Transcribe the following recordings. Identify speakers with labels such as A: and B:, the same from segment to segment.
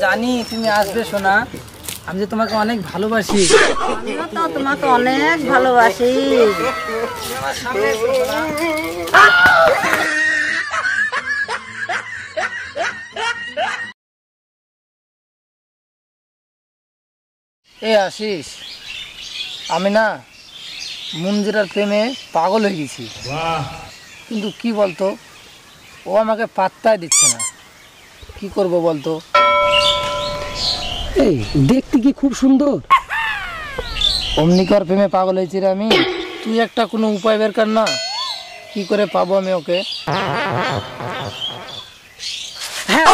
A: জানি তুমি আসবে সোনা, আমি যে তোমাকে অনেক ভালোবাসি।
B: আমিও তো তোমাকে অনেক ভালোবাসি।
A: এ আশিস, আমি না মঞ্জিরার প্রেমে পাগল হয়ে গেছি, কিন্তু কি বলতো, ও আমাকে পাত্তাই দিচ্ছে না। কি করব বলতো?
C: এই দেখতে কি খুব সুন্দর।
A: অমনিকার প্রেমে পাগল হয়েছি রে আমি। তুই একটা কোনো উপায় বের কর না, কি করে পাবো আমি ওকে?
C: হ্যাঁ,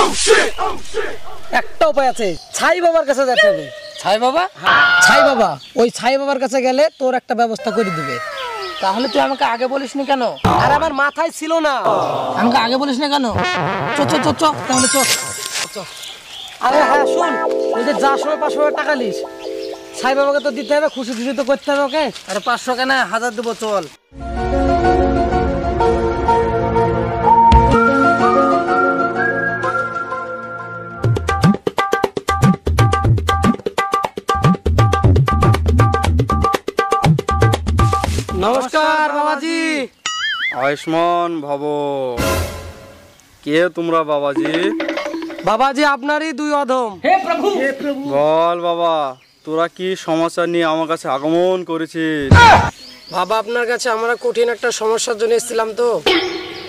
C: একটা উপায় আছে, ছাই বাবার কাছে যেতে হবে।
A: ছাই বাবা?
C: ছাই বাবা, ওই ছাই বাবার কাছে গেলে তোর একটা ব্যবস্থা করে দিবে।
A: তাহলে তুই আমাকে আগে বলিসনি কেন?
C: আর আমার মাথায় ছিল না।
A: আমাকে আগে বলিস না কেন? চ চ চ চ, তাহলে চ।
C: আরে হ্যাঁ শোন, ওই যে যার সময় 500 টাকা লিস, ছাই বাবাকে তো দিতে হবে, খুশি খুশি তো করতে হবে ওকে।
A: আরে 500 কেন, 1000 দেবো, চল।
C: নমস্কার বাবাজি।
D: আয়ুষ্মান ভব। কে তোমরা বাবাজি?
C: বাবাজি আপনারই দুই অধম।
D: বল বাবা, তোরা কি সমস্যা নিয়ে আমার কাছে আগমন করেছিস?
C: বাবা আপনার কাছে আমরা কঠিন একটা সমস্যার জন্য এসেছিলাম তো।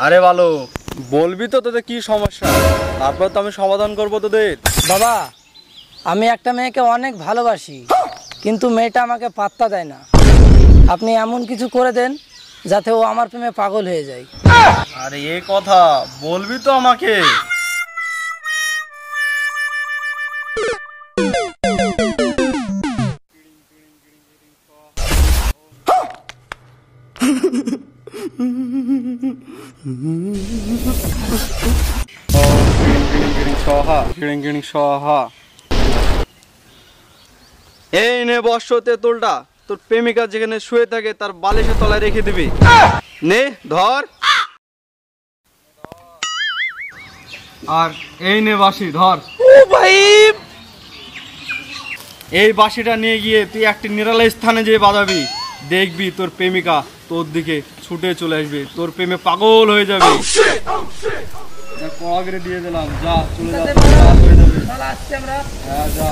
D: আরে ভালো, বলবি তো তোদের কি সমস্যা, তারপর তো আমি সমাধান করবো তোদের।
A: বাবা, আমি একটা মেয়েকে অনেক ভালোবাসি, কিন্তু মেয়েটা আমাকে পাত্তা দেয় না। আপনি এমন কিছু করে দেন যাতে ও আমার প্রেমে পাগল হয়ে যায়।
D: আরে এ কথা বলবি তো আমাকে। এই নে বর্ষ তেঁতুলটা, তোর প্রেমিকা যেখানে শুয়ে থাকে তার বালিশের তলায় রেখে দিবি। নে ধর। আর এই নে বাঁশি ধর।
C: ও ভাই,
D: এই বাঁশিটা নিয়ে গিয়ে তুই একটি নিরালা স্থানে যেয়ে বাজাবি, দেখবি তোর প্রেমিকা তোর দিকে ছুটে চলে আসবে, তোর প্রেমে পাগল হয়ে যাবে। কড়া দিয়ে দিলাম, যা চলে যা, হয়ে যাবে। হ্যাঁ যা।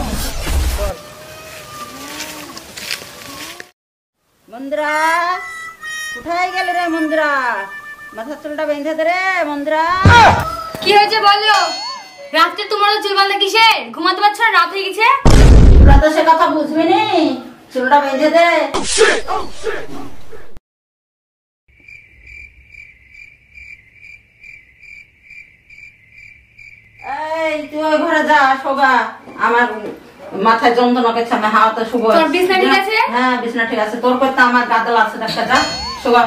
B: মন্দিরা, কোথায় গেল রে মন্দিরা? মাথার চুলটা বেঁধে দে রে মন্দিরা।
E: কি হয়েছে বলো? রাত্রে তোমার চুল বাঁধা কিসের? ঘুমাতে পারছো না? রাত হয়ে গেছে।
B: তোরা তো সে কথা বুঝবি নি, চুলটা বেঁধে দে। এই তুই ওই ঘরে যা, শোগা। আমার মাথায় যন্ত্রণা করছে, আমি হাওয়াতে শুভ।
E: তোর বিছনা ঠিক আছে?
B: হ্যাঁ বিছনা ঠিক আছে। তোর করতে আমার গাদল আছে, দেখা যা, শোগা।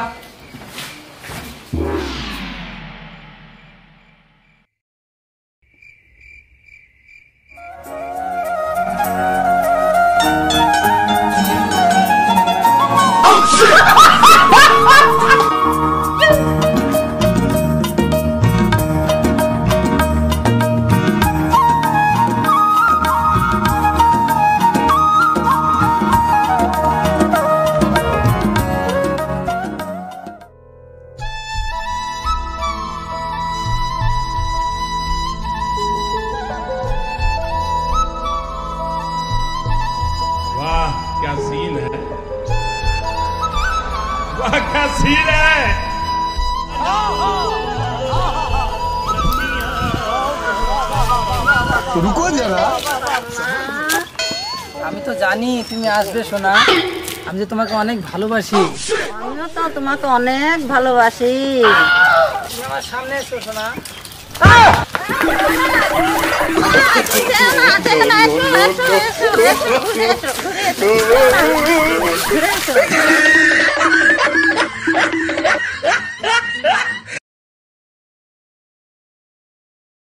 F: वाह क्या सीन है, वाह क्या सीन है।
C: रुको जरा।
A: আমি তো জানি তুমি আসবে সোনা, আমি যে তোমাকে অনেক ভালোবাসি।
B: আমিও তো তোমাকে অনেক ভালোবাসি।
A: তুমি আমার সামনে এসো সোনা।
B: ঘুরে এসো।